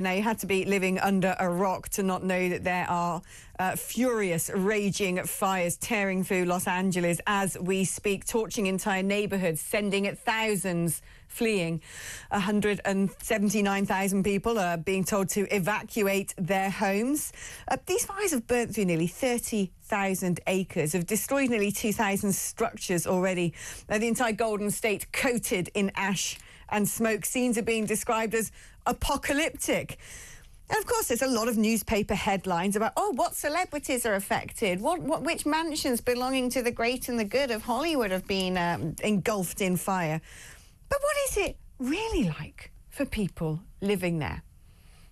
Now, you had to be living under a rock to not know that there are furious, raging fires tearing through Los Angeles as we speak, torching entire neighbourhoods, sending thousands fleeing. 179,000 people are being told to evacuate their homes. These fires have burnt through nearly 30,000 acres, have destroyed nearly 2,000 structures already. The entire Golden State coated in ash and smoke. Scenes are being described as apocalyptic. And of course, there's a lot of newspaper headlines about, oh, what celebrities are affected, which mansions belonging to the great and the good of Hollywood have been engulfed in fire. But what is it really like for people living there,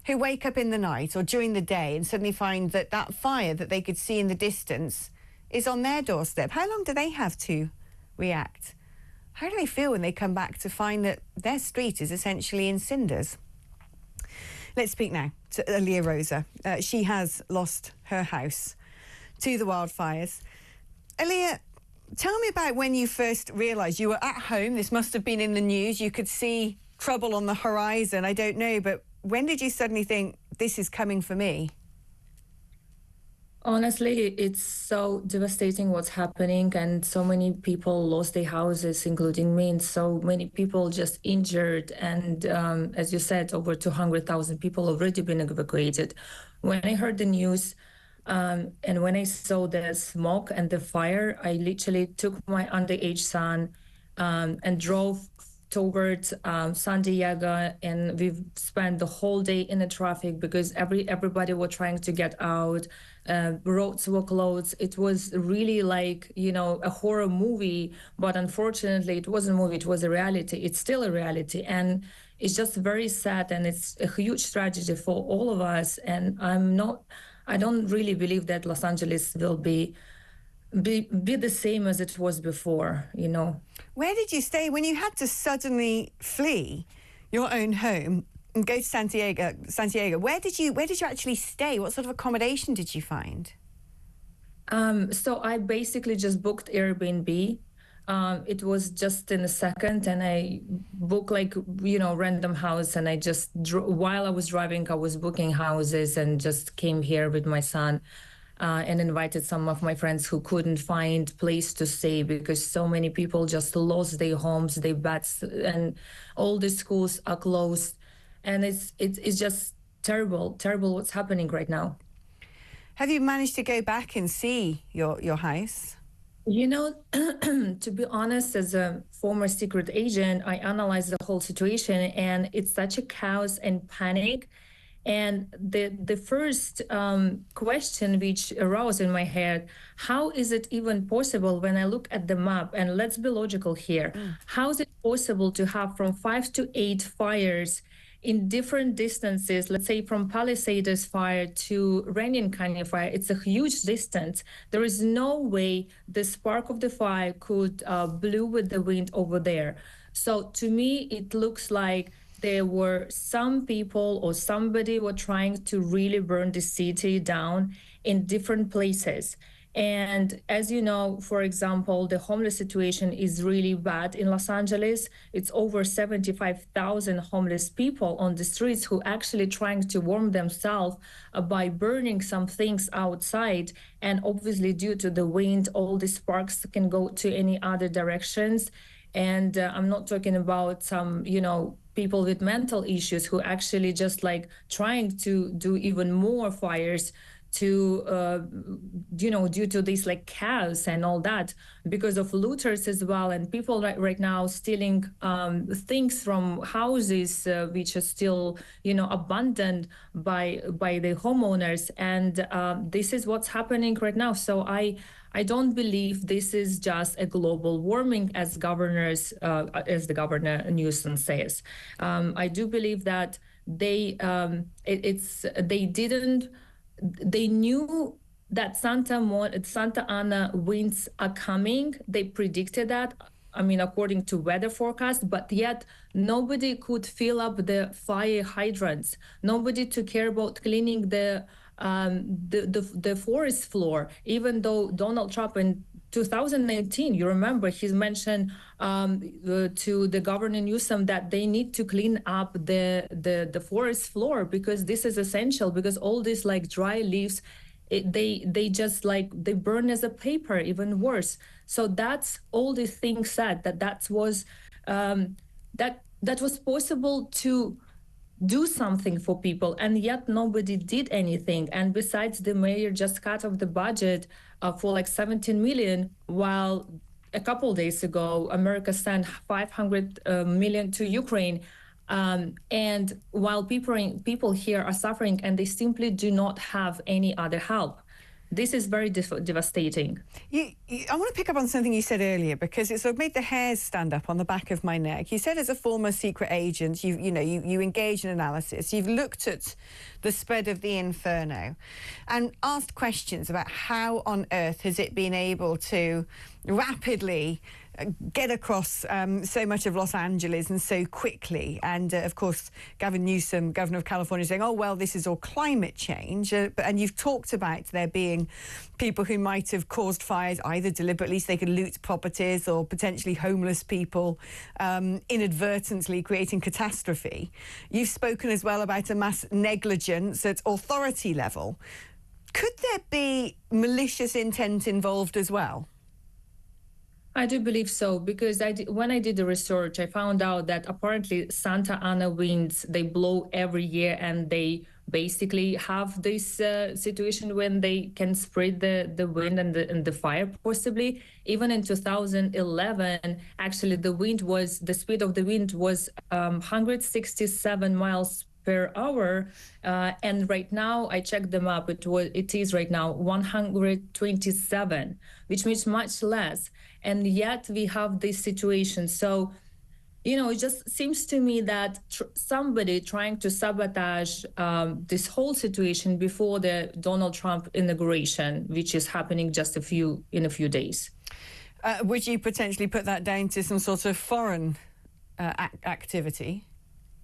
who wake up in the night or during the day and suddenly find that that fire that they could see in the distance is on their doorstep? How long do they have to react? How do they feel when they come back to find that their street is essentially in cinders? Let's speak now to Aliia Roza. She has lost her house to the wildfires. Aliia, tell me about when you first realised you were at home. This must have been in the news. You could see trouble on the horizon. I don't know, but when did you suddenly think, this is coming for me? Honestly, it's so devastating what's happening, and so many people lost their houses, including me, and so many people just injured. And as you said, over 200,000 people already been evacuated. When I heard the news and when I saw the smoke and the fire, I literally took my underage son and drove towards San Diego, and we've spent the whole day in the traffic because everybody were trying to get out. Roads were closed. It was really like, you know, a horror movie, but unfortunately it wasn't a movie, it was a reality. It's still a reality, and it's just very sad, and it's a huge tragedy for all of us. And I don't really believe that Los Angeles will be the same as it was before, you know. Where did you stay when you had to suddenly flee your own home and go to Santiago? Where did you actually stay? What sort of accommodation did you find? So I basically just booked Airbnb. It was just in a second, and I booked, like, you know, random house, and I just while I was driving, I was booking houses and just came here with my son. And invited some of my friends who couldn't find place to stay because so many people just lost their homes, their beds, and all the schools are closed. And it's just terrible what's happening right now. Have you managed to go back and see your house? You know, to be honest, as a former secret agent, I analyzed the whole situation, and it's such a chaos and panic. And the first question which arose in my head, how is it even possible when I look at the map, and let's be logical here, how is it possible to have from 5 to 8 fires in different distances, let's say from Palisades fire to Runyon Canyon fire? It's a huge distance. There is no way the spark of the fire could blow with the wind over there. So to me, it looks like there were some people or somebody were trying to really burn the city down in different places. And as you know, for example, the homeless situation is really bad in Los Angeles. It's over 75,000 homeless people on the streets who actually trying to warm themselves by burning some things outside. And obviously, due to the wind, all the sparks can go to any other directions. And I'm not talking about some, you know, people with mental issues who actually just like trying to do even more fires to, you know, due to this like chaos and all that, because of looters as well, and people right now stealing things from houses which are still, you know, abandoned by the homeowners. And this is what's happening right now. So I don't believe this is just a global warming, as the governor Newsom says. I do believe that they knew that Santa Ana winds are coming. They predicted that, I mean, according to weather forecast, but yet nobody could fill up the fire hydrants. Nobody took care about cleaning the forest floor, even though Donald Trump and 2019, you remember, he's mentioned to the governor Newsom that they need to clean up the forest floor, because this is essential, because all these like dry leaves, they just like they burn as a paper, even worse. So that's all these things said that was that was possible to do something for people, and yet nobody did anything. And besides, the mayor just cut off the budget for like 17 million, while a couple days ago America sent 500 million to Ukraine. And while people here are suffering and they simply do not have any other help. This is very devastating. I want to pick up on something you said earlier, because it sort of made the hairs stand up on the back of my neck. You said, as a former secret agent, you engage in analysis. You've looked at the spread of the inferno and asked questions about how on earth has it been able to rapidly get across so much of Los Angeles and so quickly. And of course, Gavin Newsom, governor of California, saying, oh, well, this is all climate change. And you've talked about there being people who might have caused fires either deliberately, so they could loot properties, or potentially homeless people inadvertently creating catastrophe. You've spoken as well about a mass negligence at authority level. Could there be malicious intent involved as well? I do believe so, because when I did the research, I found out that apparently Santa Ana winds, they blow every year, and they basically have this situation when they can spread the wind and the fire, possibly. Even in 2011, actually, the speed of the wind was 167 miles per hour, and right now I checked them up. It is right now 127, which means much less. And yet we have this situation. So, it just seems to me that somebody trying to sabotage this whole situation before the Donald Trump inauguration, which is happening just in a few days. Would you potentially put that down to some sort of foreign activity?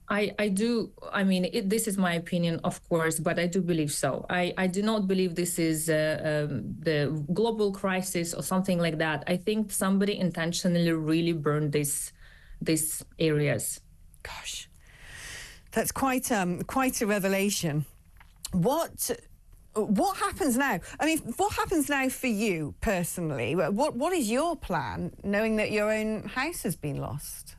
I do. I mean, this is my opinion, of course, but I do believe so. I do not believe this is the global crisis or something like that. I think somebody intentionally really burned these areas. Gosh, that's quite a revelation. What happens now? I mean, what happens now for you personally? What is your plan, knowing that your own house has been lost?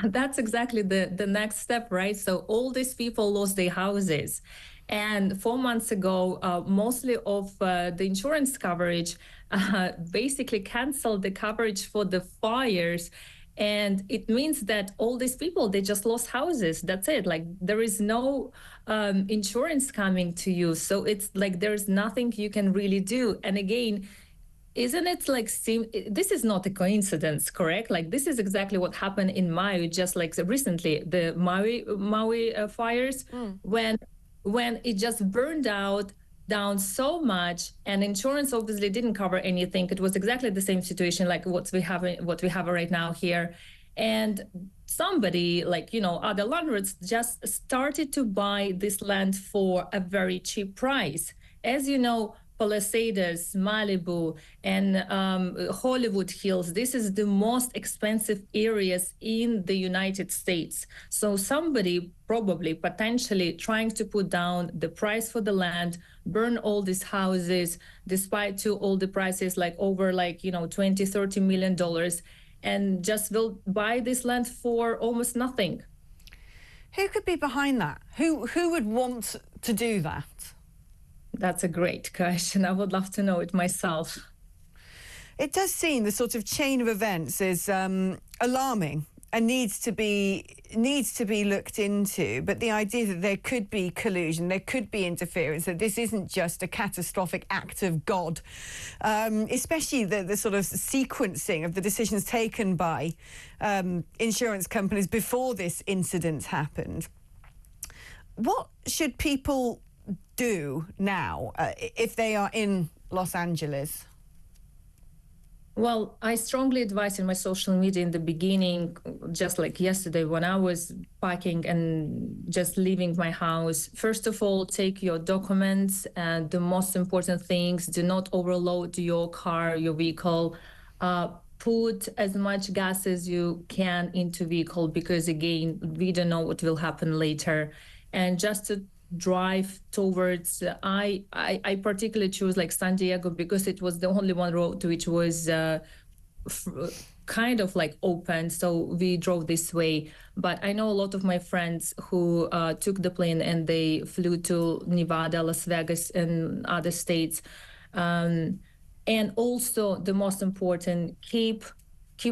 That's exactly the next step, right? So all these people lost their houses. And 4 months ago, mostly of the insurance coverage basically canceled the coverage for the fires. And it means that all these people, they just lost houses. That's it. Like, there is no insurance coming to you. So it's like there's nothing you can really do. And again, isn't it like, this is not a coincidence, correct? Like, this is exactly what happened in Maui, just like recently, the Maui fires, when it just burned down so much, and insurance obviously didn't cover anything. It was exactly the same situation like what we have right now here. And somebody, like, other landlords just started to buy this land for a very cheap price. As you know, Palisades, Malibu, and Hollywood Hills, this is the most expensive areas in the United States. So somebody probably potentially trying to put down the price for the land, burn all these houses, despite all the prices, like over $20-30 million, and just will buy this land for almost nothing. Who could be behind that? Who would want to do that? That's a great question. I would love to know it myself. It does seem the sort of chain of events is alarming and needs to be looked into. But the idea that there could be collusion, there could be interference, that this isn't just a catastrophic act of God, especially the sort of sequencing of the decisions taken by insurance companies before this incident happened. What should people do now if they are in Los Angeles? Well, I strongly advise in my social media in the beginning, just like yesterday when I was packing and just leaving my house. First of all, take your documents and the most important things. Do not overload your car, your vehicle. Put as much gas as you can into vehicle because again, we don't know what will happen later. And just to drive towards I particularly choose like San Diego because it was the only one road which was kind of like open, so we drove this way. But I know a lot of my friends who took the plane and they flew to Nevada, Las Vegas, and other states. And also the most important, keep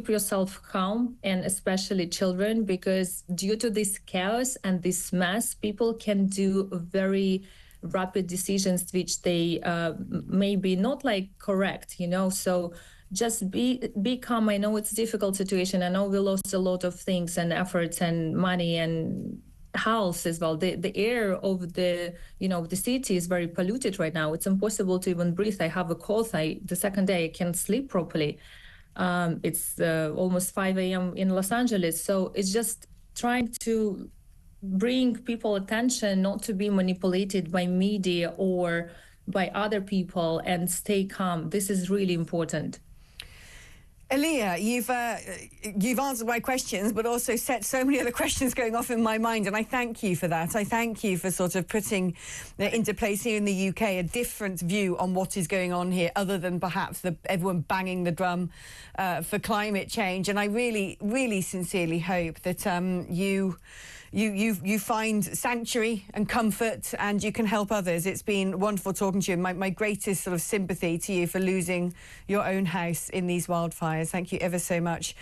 yourself calm, and especially children, because due to this chaos and this mess, people can do very rapid decisions which they maybe not like correct, so just be calm. I know it's a difficult situation. I know we lost a lot of things and efforts and money and health as well. The air of the the city is very polluted right now. It's impossible to even breathe. I have a cold. The second day I can't sleep properly. It's almost 5 a.m. in Los Angeles. So it's just trying to bring people attention, not to be manipulated by media or by other people, and stay calm. This is really important. Aliia, you've answered my questions, but also set so many other questions going off in my mind, and I thank you for that. I thank you for sort of putting into place here in the UK a different view on what is going on here, other than perhaps everyone banging the drum for climate change. And I really, really sincerely hope that you find sanctuary and comfort, and you can help others. It's been wonderful talking to you. My greatest sort of sympathy to you for losing your own house in these wildfires. Thank you ever so much.